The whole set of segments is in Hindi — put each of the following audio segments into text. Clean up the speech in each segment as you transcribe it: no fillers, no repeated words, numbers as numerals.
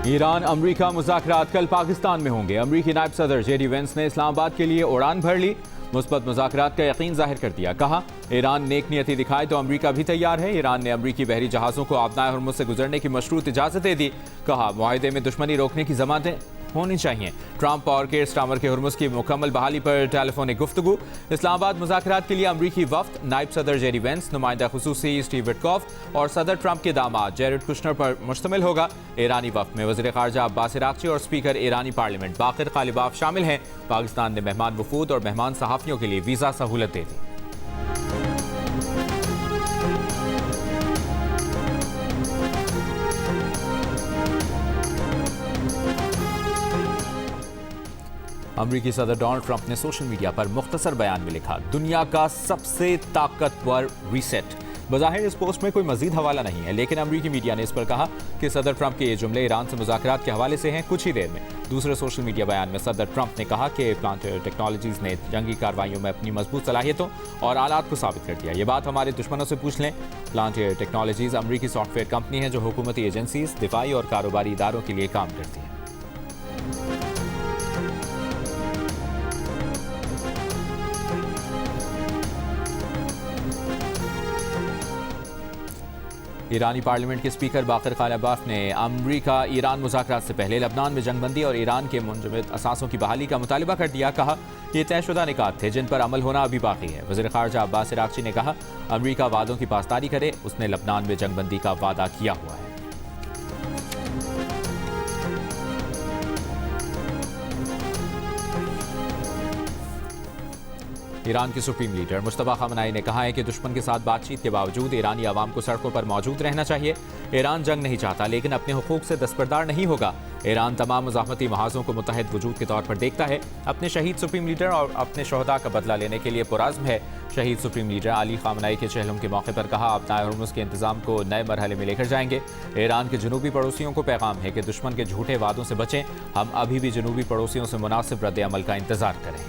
ईरान अमरीका मुज़ाकरात कल पाकिस्तान में होंगे। अमरीकी नायब सदर जेडी वेंस ने इस्लामाबाद के लिए उड़ान भर ली। मुस्बत मुज़ाकरात का यकीन जाहिर कर दिया। कहा, ईरान नेक नियति दिखाए तो अमरीका भी तैयार है। ईरान ने अमरीकी बहरी जहाज़ों को आबनाए हुर्मुज़ से गुजरने की मशरूत इजाज़त दे दी। कहा, मुआहदे में दुश्मनी रोकने की ज़मानतें होनी चाहिए। ट्रंप और केयर स्टार्मर के हुर्मुज़ की मुकम्मल बहाली पर टेलीफोनिक गुफ्तगू। इस्लामाबाद मुज़ाकरात के लिए अमरीकी वफ्द, नायब सदर जेडी वेंस, नुमाइंदा खुसूसी स्टीव विटकॉफ और सदर ट्रंप के दामाद जेरेड कुशनर पर मुश्तमिल होगा। ईरानी वफ्द में वज़ीर ख़ारजा अब्बास अराग़ची और स्पीकर ईरानी पार्लियामेंट बाक़िर ग़ालिबाफ शामिल हैं। पाकिस्तान ने मेहमान वफूद और मेहमान सहाफ़ियों के लिए वीज़ा सहूलत दे दी। अमरीकी सदर डोनाल्ड ट्रंप ने सोशल मीडिया पर मुख्तसर बयान में लिखा, दुनिया का सबसे ताकतवर रीसेट। बज़ाहिर इस पोस्ट में कोई मजीद हवाला नहीं है, लेकिन अमरीकी मीडिया ने इस पर कहा कि सदर ट्रंप के ये जुमले ईरान से मुज़ाकरात के हवाले से हैं। कुछ ही देर में दूसरे सोशल मीडिया बयान में सदर ट्रंप ने कहा कि प्लांटेयर टेक्नोलॉजीज़ ने जंगी कार्रवाइयों में अपनी मजबूत सलाहियतों और आलात को साबित कर दिया। ये बात हमारे दुश्मनों से पूछ लें। प्लांटेयर टेक्नोलॉजीज़ अमरीकी सॉफ्टवेयर कंपनी है जो हुकूमती एजेंसीज, दिफाई और कारोबारी इदारों के लिए काम करती है। ईरानी पार्लियामेंट के स्पीकर बाक़िर ग़ालिबाफ ने अमरीका ईरान मुज़ाकरात से पहले लबनान में जंगबंदी और ईरान के मुंजमद असासों की बहाली का मुतालिबा कर दिया। कहा, ये तयशुदा निकात थे जिन पर अमल होना अभी बाकी है। वज़ीर ख़ारजा अब्बास अराग़ची ने कहा, अमरीका वादों की पासदारी करे, उसने लबनान में जंगबंदी का वादा किया हुआ है। ईरान के सुप्रीम लीडर मुश्तबा खamenei ने कहा है कि दुश्मन के साथ बातचीत के बावजूद ईरानी आवाम को सड़कों पर मौजूद रहना चाहिए। ईरान जंग नहीं चाहता, लेकिन अपने हुकूक से दस्तबरदार नहीं होगा। ईरान तमाम मुज़ाहमती महाज़ों को मुत्तहिद वजूद के तौर पर देखता है। अपने शहीद सुप्रीम लीडर और अपने शहदा का बदला लेने के लिए पुरज़्म है। शहीद सुप्रीम लीडर अली खamenei के चहलम के मौके पर कहा, आबनाए हुर्मुज़ के इंतज़ाम को नए मरहले में लेकर जाएंगे। ईरान के जनूबी पड़ोसियों को पैगाम है कि दुश्मन के झूठे वादों से बचें। हम अभी भी जनूबी पड़ोसियों से मुनासिब रद्द अमल का इंतज़ार करें।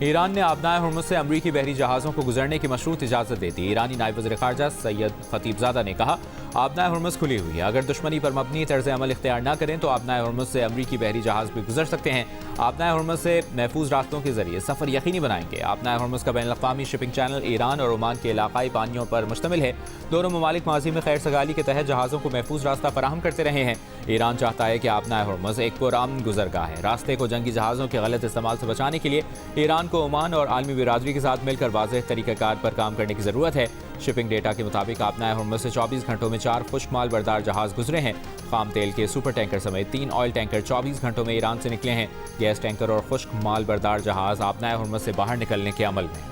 ईरान ने आबनाए हुर्मुज़ से अमरीकी बहरी जहाज़ों को गुजरने की मशरूत इजाज़त दे दी। ईरानी नायब वज़ीर ख़ारजा सैयद खतीबज़ादा ने कहा, आबनाए हुर्मुज़ खुली हुई है। अगर दुश्मनी पर मबनी तर्ज़ अमल इख्तियार न करें तो आबनाए हुर्मुज़ से अमरीकी बहरी जहाज़ भी गुजर सकते हैं। आबनाए हुर्मुज़ से महफूज रास्तों के जरिए सफ़र यकीनी बनाएंगे। आबनाए हुर्मुज़ का बैनुल-अक़वामी शिपिंग चैनल ईरान और ओमान के इलाकाई पानियों पर मुश्तमिल है। दोनों ममालिक माजी में खैर सगाली के तहत जहाज़ों को महफूज रास्ता फराहम करते रहे हैं। ईरान चाहता है कि आबनाए हुर्मुज़ एक पुरअमन गुज़रगाह है। रास्ते को जंगी जहाज़ों के गलत इस्तेमाल से बचाने के लिए ईरान को ओमान और आलमी बिरादरी के साथ मिलकर वाज़ेह तरीक़ाकार पर काम करने की ज़रूरत है। शिपिंग डेटा के मुताबिक आबनाए हुर्मुज़ से 24 घंटों में 4 खुश्क माल बरदार जहाज़ गुजरे हैं। खाम तेल के सुपर टैंकर समेत 3 ऑयल टैंकर 24 घंटों में ईरान से निकले हैं। गैस टैंकर और खुश्क माल बरदार जहाज़ आबनाए हुर्मुज़ से बाहर निकलने के अमल में।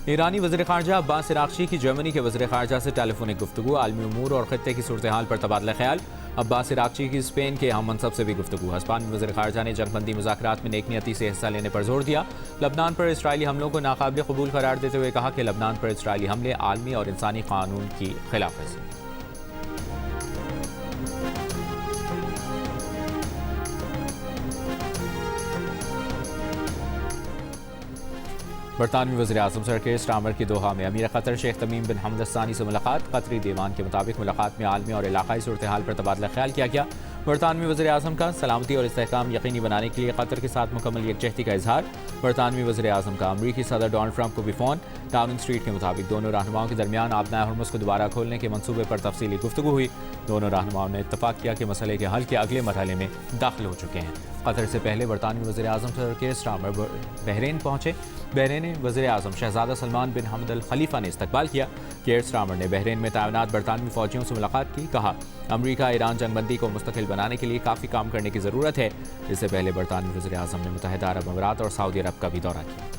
ईरानी वज़ीर ख़ारजा अब्बास अराग़ची की जर्मनी के वज़ीर ख़ारजा से टेलीफोनिक गुफ्तगू। आलमी उमूर और ख़ित्ते की सूरत हाल पर तबादला ख्याल। अब्बास अराग़ची की स्पेन के हम मनसब से भी गुफ्तगू। हिस्पानी वज़ीर ख़ारजा ने जंगबंदी मुज़ाकरात में नेक नियति से हिस्सा लेने पर जोर दिया। लबनान पर इसराइली हमलों को नाकाबिल क़बूल करार देते हुए कहा कि लबनान पर इसराइली हमले आलमी और इंसानी क़ानून की खिलाफ वर्जी। बरतानवी वज़ीर आज़म सर केयर स्टार्मर की दोहा में अमीर क़तर शेख तमीम बिन हमद अल-सानी से मुलाकात। क़तरी दीवान के मुताबिक मुलाकात में आलमी और इलाकाई सूरत हाल पर तबादला ख्याल किया गया। बरतानवी वज़ीर आज़म का सलामती और इस्तेहकाम यकीनी बनाने के लिए क़तर के साथ मुकम्मल यकजहती का इजहार। बरतानवी वज़ीर आज़म का अमरीकी सदर डोनाल्ड ट्रंप को भी फ़ोन। डाउनिंग स्ट्रीट के मुताबिक दोनों रहनुमाओं के दरमियान आबनाए हुर्मुज़ को दोबारा खोलने के मनसूबे पर तफसीली गुफ्तगू हुई। दोनों रहनुमाओं ने इत्तफ़ाक़ किया कि मसले के हल के अगले मरहले में दाखिल हो चुके हैं। क़तर से पहले बरतानवी वज़ीर आज़म सर केयर स्टार्मर बहरीन पहुँचे। बहरीन वज़ीर आज़म शहज़ादा सलमान बिन हमद अल खलीफा ने इस्तकबाल किया। केयर स्टार्मर ने बहरीन में तैनात बरतानवी फ़ौजियों से मुलाकात की। कहा, अमरीका ईरान जंगबंदी को मुस्तकिल बनाने के लिए काफ़ी काम करने की ज़रूरत है। इससे पहले बरतानवी वज़ीर आज़म ने मुत्तहिदा अरब अमीरात और सऊदी अरब का भी दौरा किया।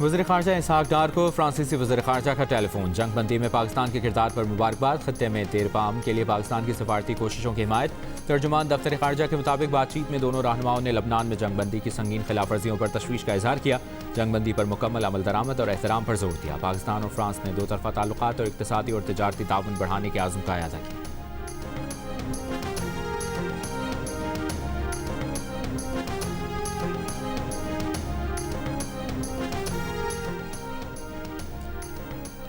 वज़ीर ख़ारजा इसहाक डार को फ्रांसीसी वज़ीर ख़ारजा का टेलीफोन। जंगबंदी में पाकिस्तान के किरदार पर मुबारकबाद। खत्ते में तेरपाम के लिए पाकिस्तान की सफारती कोशिशों की हिमायत। तर्जुमान दफ्तर ख़ारजा के मुताबिक बातचीत में दोनों रहनुमाओं ने लबनान में जंगबंदी की संगीन खिलाफ वर्जियों पर तशवीश का इजहार किया। जंगबंदी पर मुकम्मल अमल दरामद और एहतराम पर जोर दिया। पाकिस्तान और फ्रांस ने दो तरफा ताल्लुकात और इक़्तिसादी और तिजारती ताउन बढ़ाने के आज़म का अयादा किया।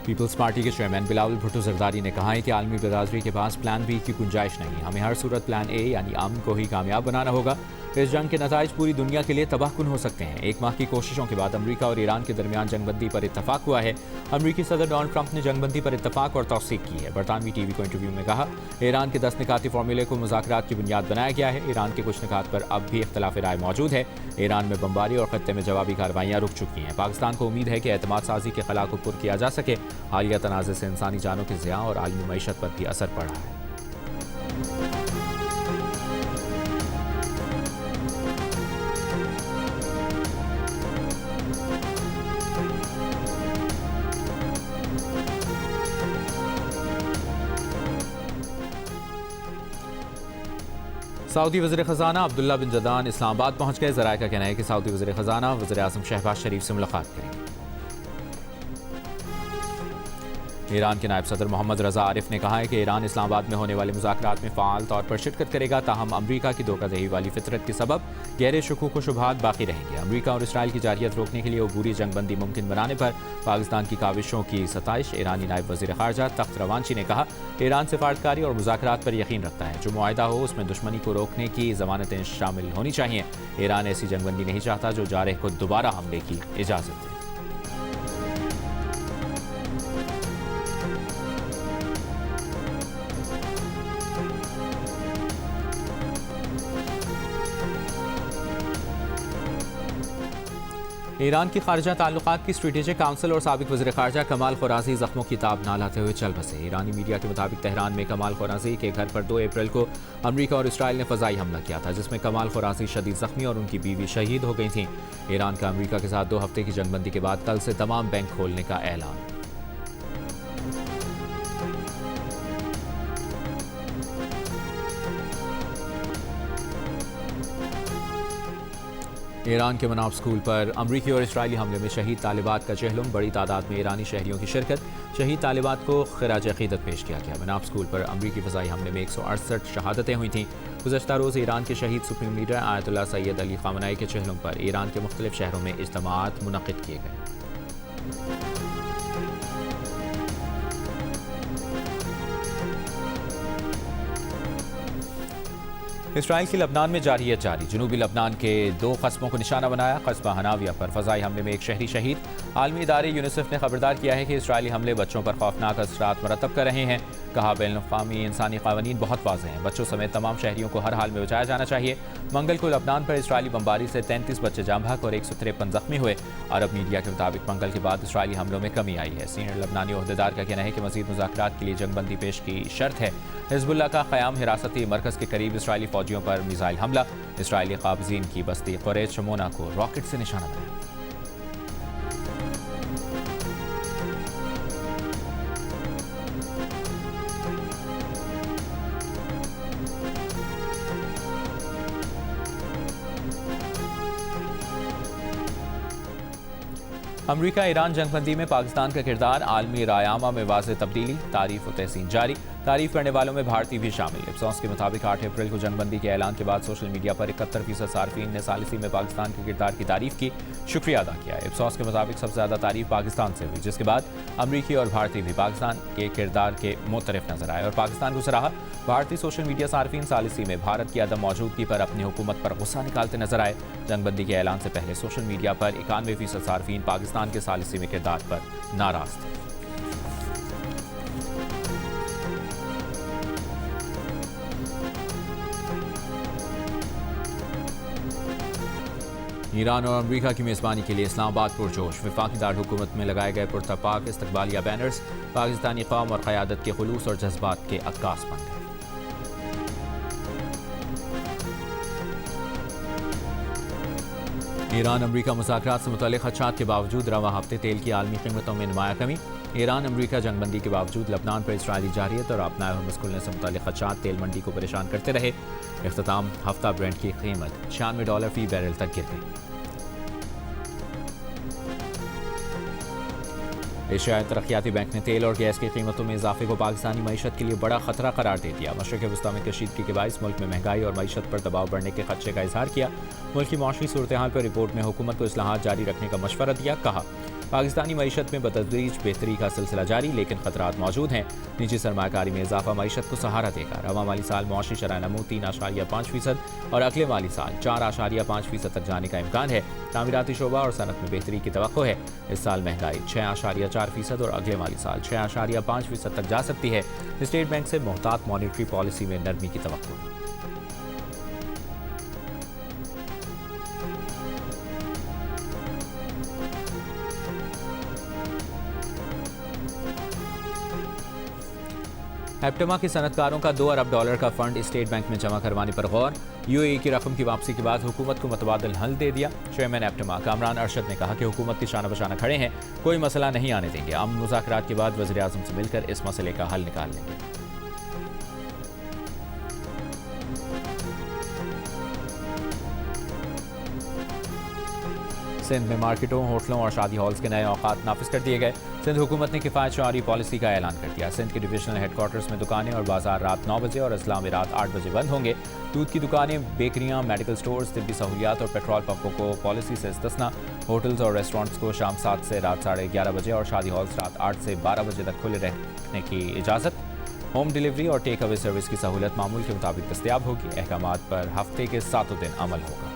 पीपल्स पार्टी के चेयरमैन बिलावल भुट्टो जरदारी ने कहा है कि आलमी बरादरी के पास प्लान बी की गुंजाइश नहीं। हमें हर सूरत प्लान ए यानी अमन को ही कामयाब बनाना होगा। इस जंग के नताइज पूरी दुनिया के लिए तबाहकुन हो सकते हैं। एक माह की कोशिशों के बाद अमरीका और ईरान के दरमियान जंगबंदी पर इत्तफाक हुआ है। अमरीकी सदर डोनाल्ड ट्रंप ने जंगबंदी पर इत्तफाक और तौसीक की है। बरतानवी टीवी को इंटरव्यू में कहा, ईरान के 10 निकाती फार्मूले को मुज़ाकरात की बुनियाद बनाया गया है। ईरान के कुछ निकात पर अब भी इख्तलाफ राय मौजूद है। ईरान में बमबारी और खत्ते में जवाबी कार्रवाइयाँ रुक चुकी हैं। पाकिस्तान को उम्मीद है कि एतमाद साजी के खला को पुर किया जा सके। हालिया तनाज़े से इंसानी जानों के ज़िया और आलमी मईशत पर भी असर पड़ा है। सऊदी वज़ीर ख़ज़ाना अब्दुल्ला बिन जदान इस्लामाबाद पहुंच गए। ज़राए का कहना है कि सऊदी वज़ीर ख़ज़ाना वज़ीर आज़म शहबाज शरीफ से मुलाकात करेंगे। ईरान के नायब सदर मोहम्मद रज़ा आरिफ ने कहा है कि ईरान इस्लामाबाद में होने वाले मुज़ाकरात में फ़ाल तौर पर शिरकत करेगा। ताहम अमरीका की धोखाधही वाली फितरत के सबब गहरे शकूक व शुबहात बाकी रहेंगे। अमरीका और इसराइल की जारियत रोकने के लिए अबूरी जंगबंदी मुमकिन बनाने पर पाकिस्तान की काविशों की सताइश। ईरानी नायब वज़ीर ख़ारजा तख्त रवांची ने कहा, ईरान सिफारतकारी और मुज़ाकरात पर यकीन रखता है। जो मुआहिदा हो उसमें दुश्मनी को रोकने की ज़मानतें शामिल होनी चाहिए। ईरान ऐसी जंगबंदी नहीं चाहता जो जारह को दोबारा हमले की इजाज़त दे। ईरान की खारजा ताल्लुकात की स्ट्रेटेजिक काउंसिल और साबिक वज़ीर ख़ारजा कमाल खुराजी ज़ख्मों की ताब ना लाते हुए चल बसे। ईरानी मीडिया के मुताबिक तेहरान में कमाल खुराजी के घर पर 2 अप्रैल को अमरीका और इसराइल ने फ़ज़ाई हमला किया था, जिसमें कमाल खुराजी शदीद ज़ख्मी और उनकी बीवी शहीद हो गई थीं। ईरान का अमरीका के साथ 2 हफ्ते की जंगबंदी के बाद कल से तमाम बैंक खोलने का ऐलान। ईरान के मनाफ स्कूल पर अमरीकी और इसराइली हमले में शहीद तालिबात का चहलुम। बड़ी तादाद में ईरानी शहरियों की शिरकत। शहीद तालिबात को खिराज अकीदत पेश किया गया। मनाफ स्कूल पर अमरीकी फ़ज़ाई हमले में 168 शहादतें हुई थीं। गुज़श्ता रोज़ ईरान के शहीद supreme leader Ayatollah Sayyid Ali Khamenei के चहलुम पर ईरान के मुख्तलिफ शहरों में इज्तिमाआत मुनक़िद किए गए। इसराइल की लबनान में जारहियत जारी। जनूबी लबनान के 2 कस्बों को निशाना बनाया। कस्बा हनाविया पर फ़ज़ाई हमले में एक शहरी शहीद। आलमी इदारे यूनिसेफ ने खबरदार किया है कि इसराइली हमले बच्चों पर खौफनाक असरात मरतब कर रहे हैं। कहा, बैनुल-अक़वामी इंसानी क़वानीन बहुत वाज़ेह हैं। बच्चों समेत तमाम शहरियों को हर हाल में बचाया जाना चाहिए। मंगल को लबनान पर इसराइली बमबारी से 33 बच्चे जाम बहक और 153 ज़ख्मी हुए। अरब मीडिया के मुताबिक मंगल के बाद इसराइली हमलों में कमी आई है। सीनियर लबनानी ओहदेदार का कहना है कि मज़ीद मुज़ाकरात के लिए जंगबंदी पेश की शर्त है। हिज़्बुल्लाह का क़याम हिरासती मरकज़ के करीब इसराइली फ़ौजियों पर मिसाइल हमला। इसराइली क़ाबज़ीन की बस्ती क़ुरैश शमोना को रॉकेट से निशाना बनाया। अमरीका ईरान जंगबंदी में पाकिस्तान का किरदार। आलमी रायामा में वाज़ेह तब्दीली। तारीफ व तहसीन जारी। तारीफ करने वालों में भारतीय भी शामिल। इप्सॉस के मुताबिक 8 अप्रैल को जंगबंदी के ऐलान के बाद सोशल मीडिया पर 71% सार्फिन ने सालिसी में पाकिस्तान के किरदार की तारीफ की, शुक्रिया अदा किया। इप्सॉस के मुताबिक सबसे ज़्यादा तारीफ पाकिस्तान से हुई, जिसके बाद अमरीकी और भारतीय भी पाकिस्तान के किरदार के मुतरफ नजर आए और पाकिस्तान को सराहा। भारतीय सोशल मीडिया सार्फिन सालिसी में भारत की अदम मौजूदगी पर अपनी हुकूमत पर गुस्सा निकालते नजर आए। जंगबंदी के ऐलान से पहले सोशल मीडिया पर 91% सार्फिन पाकिस्तान के सालिसी में किरदार पर नाराज थे। ईरान और अमरीका की मेज़बानी के लिए इस्लामाबाद पुरजोश। वफाकी दारकूमत में लगाए गए पुरतपाक इस्तकबालिया बैनर्स पाकिस्तानी कौम और क़यादत के खुलूस और जज्बात के अक्कास बन गए। ईरान अमरीका मुज़ाकरात से मुतल्लिक़ खदशात के बावजूद रवा हफ्ते तेल की आलमी कीमतों में नुमाया कमी। ईरान अमरीका जंगबंदी के बावजूद लबनान पर इसराइली जारियत और अपना हुर्मुज़ खुलने से मुतल्लिक़ खदशात तेल मंडी को परेशान करते रहे। इख्तिताम हफ्ता ब्रेंट की कीमत $96 फी बैरल तक गिर गई। एशियाई तरक्याती बैंक ने तेल और गैस की कीमतों में इजाफे को पाकिस्तानी मईशत के लिए बड़ा खतरा करार दे दिया। मशरक़ वस्ती में कशीदगी के बायस मुल्क में महंगाई और मईशत पर दबाव बढ़ने के खदशे का इजहार किया। मुल्क की मौसमी सूरत हाल पर रिपोर्ट में हुकूमत को इस्लाहात जारी रखने का मशवरा दिया। कहा, पाकिस्तानी मईशत में बतदरीज बेहतरी का सिलसिला जारी, लेकिन खतरात मौजूद हैं। निजी सरमाकारी में इजाफा मईशत को सहारा देगा। रवा माली साल मौशी शरह नमू 3.5% और अगले माली साल 4.5% तक जाने का इम्कान है। तामीराती शोबा और सनत में बेहतरी की तवक्को है। इस साल महंगाई 6.4% और अगले माली साल 6.5% तक जा सकती है। स्टेट बैंक से मोहतात मॉनिटरी पॉलिसी में नरमी की तवक्को है। हेप्टेमा के सनतकारों का $2 अरब का फंड स्टेट बैंक में जमा करवाने पर गौर। यूएई की रकम की वापसी के बाद हुकूमत को मुतबादिल हल दे दिया। चेयरमैन हेप्टेमा कामरान अरशद ने कहा कि हुकूमत के शाना बशाना खड़े हैं, कोई मसला नहीं आने देंगे। अमन मुज़ाकरात के बाद वज़ीर आज़म से मिलकर इस मसले का हल निकाल लेंगे। सिंध में मार्केटों, होटलों और शादी हॉल्स के नए औकात नाफिज कर दिए गए। सिंध हुकूमत ने किफ़ायत शुमारी पॉलिसी का ऐलान कर दिया। सिंध के डिविजनल हेडक्वार्टर्स में दुकानें और बाजार रात 9 बजे और अजला में रात 8 बजे बंद होंगे। दूध की दुकानें, बेकरियां, मेडिकल स्टोर्स, तिब्बी सहूलियात और पेट्रोल पंपों को पॉलिसी से इस्तिस्ना। होटल्स और रेस्टोरेंट्स को शाम 7 से रात 11:30 बजे और शादी हॉल्स रात 8 से 12 बजे तक खुले रहने की इजाज़त। होम डिलीवरी और टेक अवे सर्विस की सहूलत मामूल के मुताबिक दस्तयाब होगी। अहकामात पर हफ्ते के 7 दिन अमल होगा।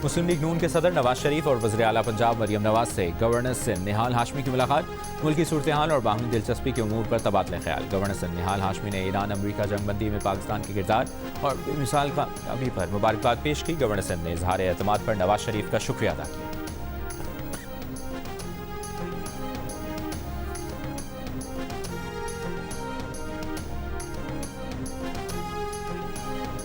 मुस्लिम लीग नून के सदर नवाज शरीफ और वज़ीर आला पंजाब मरियम नवाज से गवर्नर सिंध निहाल हाशमी की मुलाकात। मुल्क की सूरत हाल और बाहमी दिलचस्पी के उमूर पर तबादला ख्याल। गवर्नर सिंध निहाल हाशमी ने ईरान अमरीका जंगबंदी में पाकिस्तान के किरदार और बेमिसाल कामयाबी पर मुबारकबाद पेश की। गवर्नर सिंध ने इजहार एतमाद पर नवाज शरीफ का शुक्रिया अदा किया।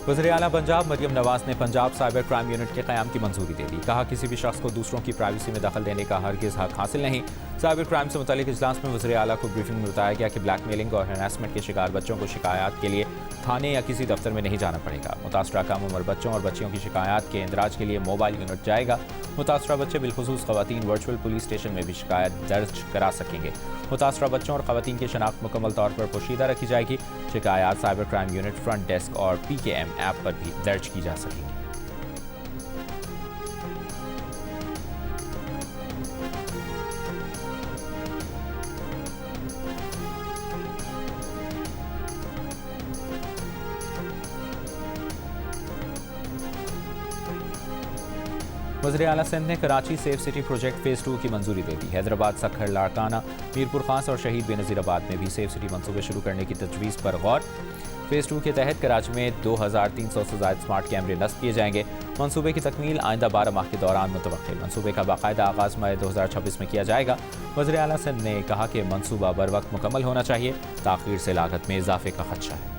वज़ीर आला पंजाब मरियम नवाज ने पंजाब साइबर क्राइम यूनिट के क़याम की मंजूरी दे दी। कहा, किसी भी शख्स को दूसरों की प्राइवेसी में दखल देने का हरगिज़ हक हासिल नहीं। साइबर क्राइम से मुतालिक इजलास में वज़ीर आला को ब्रीफिंग में बताया गया कि ब्लैकमेलिंग और हरासमेंट के शिकार बच्चों को शिकायत के लिए थाने या किसी दफ्तर में नहीं जाना पड़ेगा। मुतासरा कम उम्र बच्चों और बच्चियों की शिकायत के इंदराज के लिए मोबाइल यूनिट जाएगा। मुतासरा बच्चे बिलखुसूस ख़वातीन वर्चुअल पुलिस स्टेशन में भी शिकायत दर्ज करा सकेंगे। मुतासरा बच्चों और ख़वातीन की शनाख्त मुकम्मल तौर पर पोशीदा रखी जाएगी। शिकायत cyber crime unit, front desk और PKM ऐप पर भी दर्ज की जा सकेंगी। वज़ीर आला सिंध ने Karachi safe city project phase 2 की मंजूरी दे दी। हैदराबाद, सखर, लाड़काना, मीरपुर खास और शहीद बेनज़ीराबाद में भी सेफ सिटी मंसूबे शुरू करने की तजवीज़ पर गौर। फेज़ 2 के तहत कराची में 2300 से ज़ायद स्मार्ट कैमरे नस्ब किए जाएंगे। मंसूबे की तकमील आइंदा 12 माह के दौरान मुतवक्किल। मंसूबे का बाकायदा आगाज़ मई 2026 में किया जाएगा। वज़ीर आला सिंध ने कहा कि मंसूबा बर वक्त मुकम्मल होना चाहिए। ताख़ीर से लागत में इजाफे का खदशा है।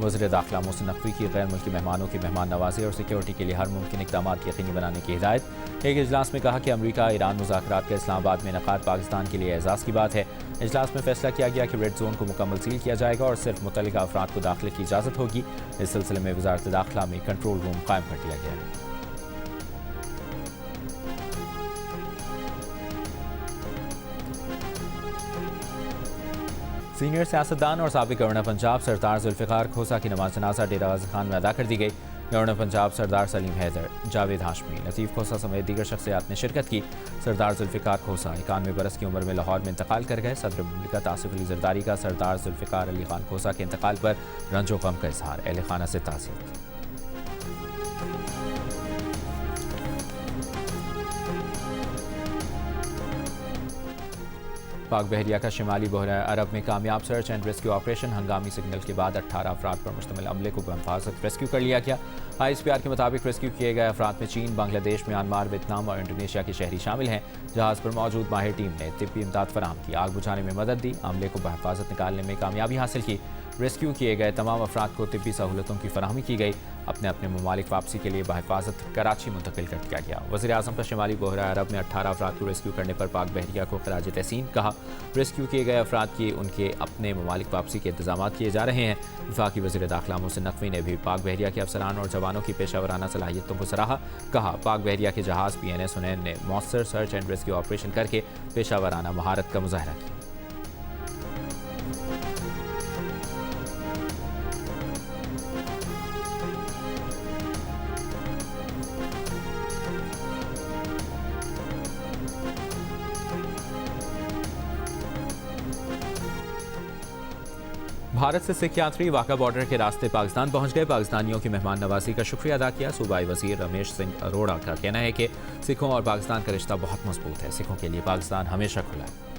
वज़ीर दाखिला मोहसिन नकवी की गैर मुल्की मेहमानों की मेहमान नवाजी और सिक्योरिटी के लिए हर मुमकिन इक़दाम यकीनी बनाने की हिदायत। एक इजलास में कहा कि अमरीका ईरान मुज़ाकरात का इस्लामाबाद में इनेकाद पाकिस्तान के लिए एजाज़ की बात है। इजलास में फैसला किया गया कि रेड जोन को मुकम्मल सील किया जाएगा और सिर्फ मुतल्लिका अफराद को दाखिले की इजाज़त होगी। इस सिलसिले में वज़ारत दाखिला में कंट्रोल रूम कायम कर दिया गया है। सीनियर सियासतदान और साबिक गवर्नर पंजाब सरदार जुल्फ़िकार खोसा की नमाज जनाजा डेरा गाज़ी खान में अदा कर दी गई। गवर्नर पंजाब सरदार सलीम हैदर, जावेद हाशमी, लतीफ़ खोसा समेत दीगर शख्सियात ने शिरकत की। सरदार जुल्फ़िकार खोसा 91 बरस की उम्र में लाहौर में इंतकाल कर गए। सदर मुमलिकत आसिफ अली जरदारी का सरदार जुल्फ़िकार अली खान खोसा के इंतकाल पर रंजो गम का इजहार। अहले खाना से ताज़ियत। पाक बहरिया का शिमाली बहरा अरब में कामयाब सर्च एंड रेस्क्यू ऑपरेशन। हंगामी सिग्नल के बाद 18 अफराद पर मुश्तमिल अमले को बहिफाजत रेस्क्यू कर लिया गया। ISPR के मुताबिक रेस्क्यू किए गए अफराद में चीन, बांग्लादेश, म्यांमार, वियतनाम और इंडोनेशिया के शहरी शामिल हैं। जहाज़ पर मौजूद माहिर टीम ने तिब्बी इमदाद फराहम की, आग बुझाने में मदद दी, अमले को बहिफाजत निकालने में कामयाबी हासिल की। रेस्क्यू किए गए तमाम अफराद को तिब्बी सहूलतों की फराहमी की गई। अपने अपने ममालिक वापसी के लिए बहिफाजत कराची मुंतकिल कर दिया गया। वज़ीर आज़म का शिमाली बहरा अरब में 18 अफराद को रेस्क्यू करने पर पाक बहरिया को खराज तहसीन कहा। रेस्क्यू किए गए अफराद की उनके अपने ममालिक वापसी के इंतजाम किए जा रहे हैं। वफाकी वज़ीर दाखिला मोहसिन नकवी ने भी पाक बहरिया के अफसरान और जवानों की पेशा वराना सलाहियतों को सराहा। कहा, पाक बहरिया के जहाज़ PNS हुनैन ने मौसर सर्च एंड रेस्क्यू ऑपरेशन करके पेशा वराना महारत का मुजाहरा किया। भारत से सिख यात्री वाघा बॉर्डर के रास्ते पाकिस्तान पहुंच गए। पाकिस्तानियों की मेहमान नवाजी का शुक्रिया अदा किया। सूबाई वजीर रमेश सिंह अरोड़ा का कहना है कि सिखों और पाकिस्तान का रिश्ता बहुत मजबूत है। सिखों के लिए पाकिस्तान हमेशा खुला है।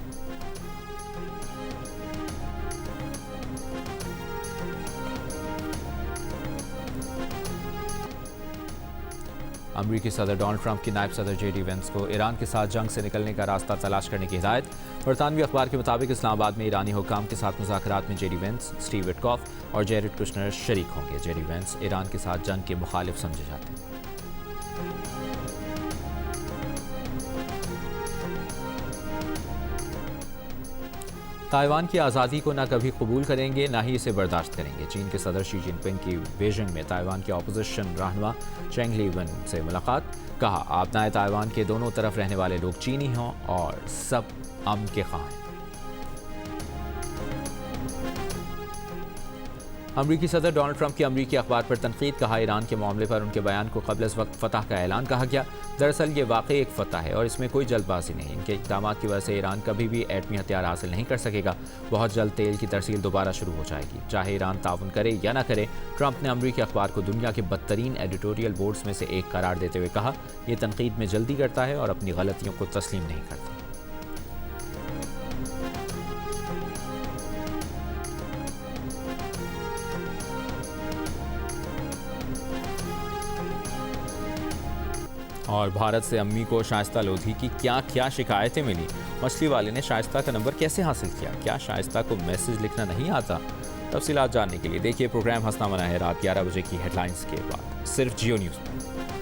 अमरीकी सदर डोनाल्ड ट्रंप की नायब सदर JD वेंस को ईरान के साथ जंग से निकलने का रास्ता तलाश करने की हिदायत। बरतानवी अखबार के मुताबिक इस्लामाबाद में ईरानी हुक्काम के साथ मुज़ाकरात में JD वेंस, स्टीव विटकॉफ और जेरेड कुशनर शरीक होंगे। JD वेंस ईरान के साथ जंग के मुखालिफ समझे जाते हैं। ताइवान की आज़ादी को न कभी कबूल करेंगे, न ही इसे बर्दाश्त करेंगे। चीन के सदर शी जिनपिंग की बीजिंग में ताइवान के अपोजिशन रहनुमा चेंग ली वन से मुलाकात। कहा, आपनाए ताइवान के दोनों तरफ रहने वाले लोग चीनी हों और सब अमन के ख्वाह हैं। अमरीकी सदर डोनाल्ड ट्रंप की अमरीकी अखबार पर तनकीद। कहा, ईरान के मामले पर उनके बयान को क़ब्ल अज़ वक्त फतह का ऐलान कहा गया। दरअसल ये वाकई एक फतह है और इसमें कोई जल्दबाजी नहीं। इनके इक़दाम की वजह से ईरान कभी भी एटमी हथियार हासिल नहीं कर सकेगा। बहुत जल्द तेल की तरसील दोबारा शुरू हो जाएगी, चाहे ईरान ताउन करे या न करे। ट्रंप ने अमरीकी अखबार को दुनिया के बदतरीन एडिटोरियल बोर्ड्स में से एक करार देते हुए कहा, यह तनकीद में जल्दी करता है और अपनी गलतियों को तस्लीम नहीं करता। और भारत से अम्मी को शाइस्ता लोधी की क्या क्या शिकायतें मिली, मछली वाले ने शाइस्ता का नंबर कैसे हासिल किया, क्या शाइस्ता को मैसेज लिखना नहीं आता। तफसीलात जानने के लिए देखिए प्रोग्राम हंसना मना है रात 11 बजे की हेडलाइंस के बाद सिर्फ जियो न्यूज़ पर।